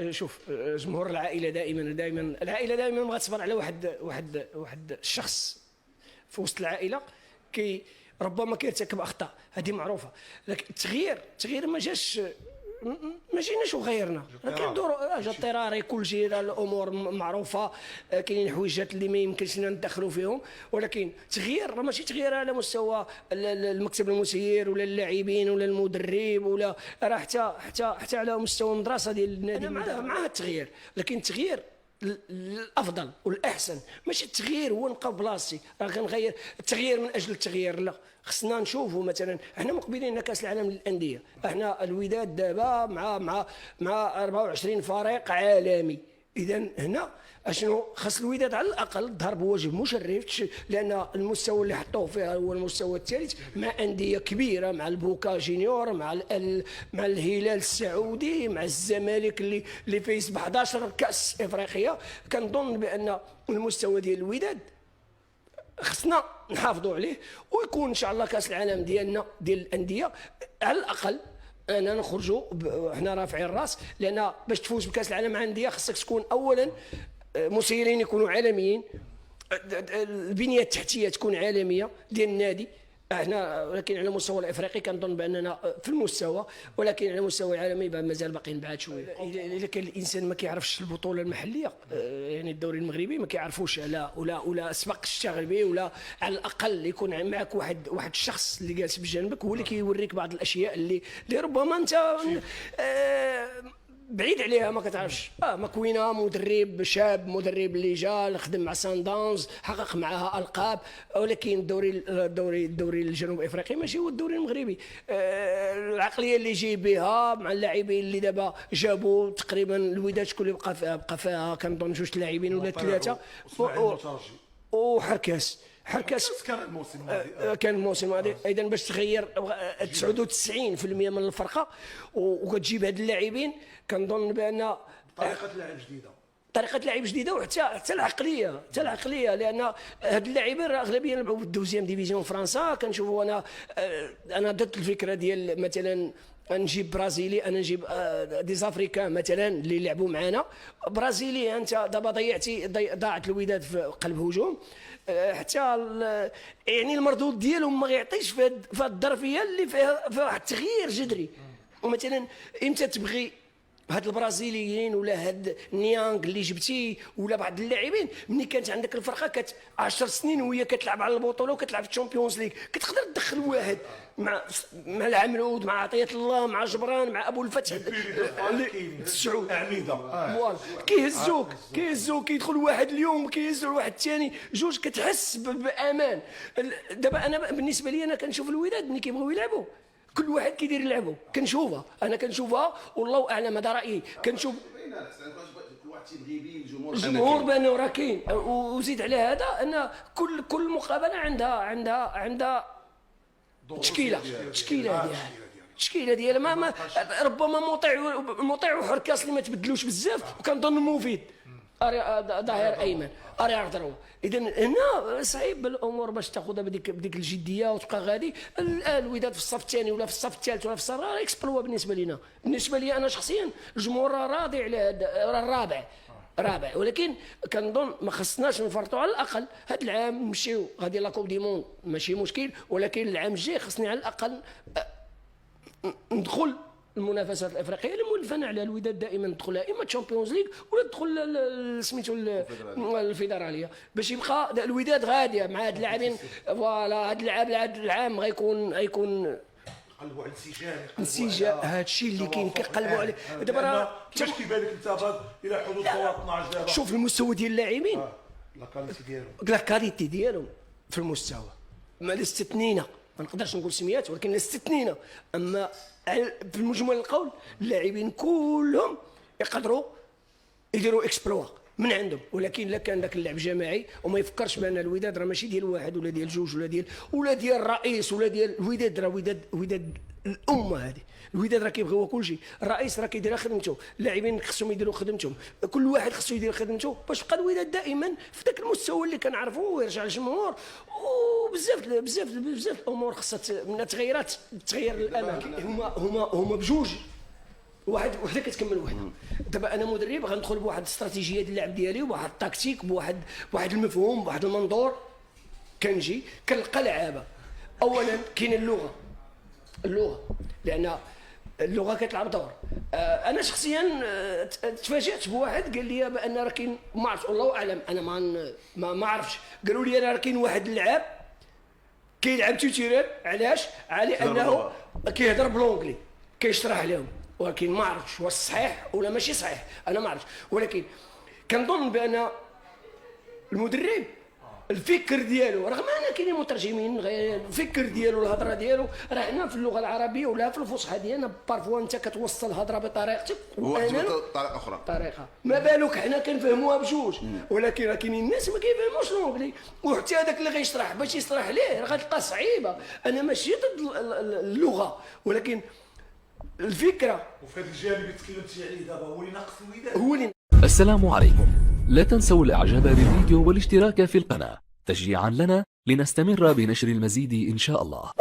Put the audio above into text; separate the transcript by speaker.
Speaker 1: شوف، جمهور العائله دائما ما غتصبر على واحد الشخص في وسط العائله. كي ربما كيرتكب اخطاء، هذه معروفه. لكن التغيير ما جيناش وغيرنا. كان دور جا اضطراري، كل شيء الامور معروفه. كاينين حويجات اللي ما يمكنش لنا ندخلوا فيهم، ولكن تغيير راه ماشي تغيير على مستوى المكتب المسير ولا اللاعبين ولا المدرب، ولا راه حتى على مستوى المدرسه ديال النادي. مع التغيير، لكن التغيير الافضل والاحسن ماشي التغيير هو نبقى بلاصتي راه كنغير. التغيير من اجل التغيير لا، خصنا نشوفوا مثلا احنا مقبلين كاس العالم للانديه. احنا الوداد دابا مع 24 فريق عالمي. اذا هنا اشنو خاص الوداد على الاقل ظهر بوجه مشرف، لان المستوى اللي حطوه فيها هو المستوى الثالث مع انديه كبيره، مع البوكا جينيور، مع الهلال السعودي، مع الزمالك اللي فايز ب 11 كاس افريقيا. كنظن بان المستوى ديال الوداد خصنا نحافظوا عليه، ويكون ان شاء الله كاس العالم ديالنا ديال الانديه على الاقل انا نخرجوا حنا رافعين الراس. لان باش تفوز بكاس العالم مع الانديه خصك تكون اولا مسيرين يكونوا عالميين، البنيه التحتيه تكون عالميه ديال النادي. احنا ولكن على المستوى الافريقي كنظن باننا في المستوى، ولكن على المستوى العالمي مازال باقيين بعاد شويه. اذا كان الانسان ما كيعرفش البطوله المحليه، يعني الدوري المغربي ما كيعرفوش ولا سبق اشتغل به، ولا على الاقل يكون معك واحد الشخص اللي جالس بجانبك هو اللي كيوريك بعض الاشياء اللي ربما انت بعيد عليها ما كتعرفش. مكوينه مدرب شاب، مدرب اللي جا خدم مع ساندانز، حقق معها القاب، ولكن الدوري الجنوب افريقي ماشي هو الدوري المغربي. العقليه اللي جاي بها مع اللاعبين اللي دابا جابوا تقريبا الوداد، شكون اللي بقى فيها كنظن جوج لاعبين ولا ثلاثه، وحركاس كان الموسم هذا. اذا باش تغير 99% من الفرقه وكتجيب هاد اللاعبين، كنظن بان طريقه لعب جديده وحتى العقليه لان هاد اللاعبين راه اغلبيه لعبوا في الدوزيام ديفيزيون فرنسا. كنشوفوا انا ضد الفكره ديال مثلا نجيب برازيلي، انا نجيب ديزافريكان مثلا اللي لعبوا معنا. برازيلي انت دابا ضاعت الوداد في قلب هجوم، حتى يعني المردود ديالهم ما غيعطيش في هذه الظرفيه اللي فيها واحد التغيير جذري. ومثلا امتى تبغي هاد البرازيليين ولا هاد نيانغ اللي جبتي ولا بعض اللاعبين، ملي كانت عندك الفرقه 10 سنين وهي كتلعب على البطوله وكتلعب في الشامبيونز ليغ، كتقدر تدخل واحد مع العمرود، مع عطيه الله، مع جبران، مع ابو الفتح السعود
Speaker 2: اعمده
Speaker 1: فوالا، كيهزوك كيدخل واحد اليوم كيهزوا واحد الثاني جوج، كتحس بامان. دابا انا بالنسبه لي انا كنشوف الوداد ملي كيبغيو يلعبوا كل واحد كيدير لعبه، كنشوفها والله اعلم، هذا رايي. كنشوف
Speaker 2: كل واحد تيبغي يبين
Speaker 1: الجمهور بانه راه كاين. وزيد على هذا ان كل مقابله عندها تشكيله ديالها ما ربما مطيع وحركاس اللي ما تبدلوش بزاف، وكنظن مفيد ظاهر ايمن اري ضربه. اذا هنا صعيب الامور باش تاخذها بديك الجديه وتبقى غادي. الوداد في الصف الثاني ولا في الصف الثالث ولا في الصف الرابع اكسبلوا. بالنسبه لي انا شخصيا الجمهور راضي على هذا الرابع، ولكن كنظن ما خصناش نفرطوا. على الاقل هذا العام نمشيو غادي لا كوب دي موند ماشي مشكل، ولكن العام الجاي خصني على الاقل ندخل المنافسات الافريقيه اللي مولفنا على الوداد دائما ندخلها اما تشامبيونز ليغ ولا تدخل سميتو الفيدراليه، باش يبقى الوداد غاديه مع هاد اللاعبين. فوالا هاد العام غيكون
Speaker 2: قلبوا على
Speaker 1: الانسجام. هذا الشيء اللي كاين كيقلبوا عليه دابا. راه
Speaker 2: كيفاش كيبان لك انت الى حدود 12 دابا؟
Speaker 1: شوف المستوى ديال اللاعبين، لا كاليتي ديالهم في المستوى ما الاستثنينا، ما نقدرش نقول سميات ولكن الاستثنينا. اما في المجمل القول اللاعبين كلهم يقدروا يديروا اكسبلوا من عندهم. ولكن الا كان ذاك اللعب جماعي وما يفكرش بان الوداد راه ماشي ديال واحد ولا ديال جوج ولا ديال الرئيس ولا ديال الوداد، راه وداد الامه هذه. الوداد راه كيبغي هو كلشي، الرئيس راه كيدير خدمته، اللاعبين خصهم يديروا خدمتهم، كل واحد خصو يدير خدمته باش بقى الوداد دائما في ذاك المستوى اللي كنعرفوه ويرجع للجمهور. وبزاف الامور خصها من تغير الاماكن. هما بجوج وحده كتكمل وحده. دابا انا مدرب غندخل بواحد الاستراتيجيه ديال اللعب ديالي، بواحد التكتيك، بواحد المفهوم، بواحد المنظور. كنجي كنلقى لعابه. اولا كاين اللغه لان اللغه كتلعب دور. انا شخصيا تفاجات بواحد قال لي بان راه كاين، ما عرفت الله اعلم، انا ما عرفتش. قالوا لي انا راه كاين واحد اللاعب كيلعب توتيرير. علاش؟ على انه كيهضر بالونجلي كيشرح لهم، ولكن ما عرفتش واش صحيح ولا ماشي صحيح، انا ما عرفتش. ولكن كنظن بان المدرب الفكر ديالو، رغم ان كاينين مترجمين غير الفكر ديالو الهضره ديالو راه حنا في اللغه العربيه ولا في الفصحى ديالنا بارفوا انت كتوصل الهضره بطريقتك
Speaker 2: وانا طريقه اخرى،
Speaker 1: ما بالك حنا كنفهموها بجوج. ولكن راه كاينين الناس ما كيفهموش لونجلي، وحتى هذاك اللي غيشرح باش يشرح ليه راه غتلقى صعيبه. انا ماشي ضد اللغه، ولكن الفكره.
Speaker 2: وفي هذا الجانب اللي تكلمتي عليه دابا هو اللي ناقص الوداد.
Speaker 1: هو اللي
Speaker 3: السلام عليكم. لا تنسوا الاعجاب بالفيديو والاشتراك في القناة تشجيعا لنا لنستمر بنشر المزيد إن شاء الله.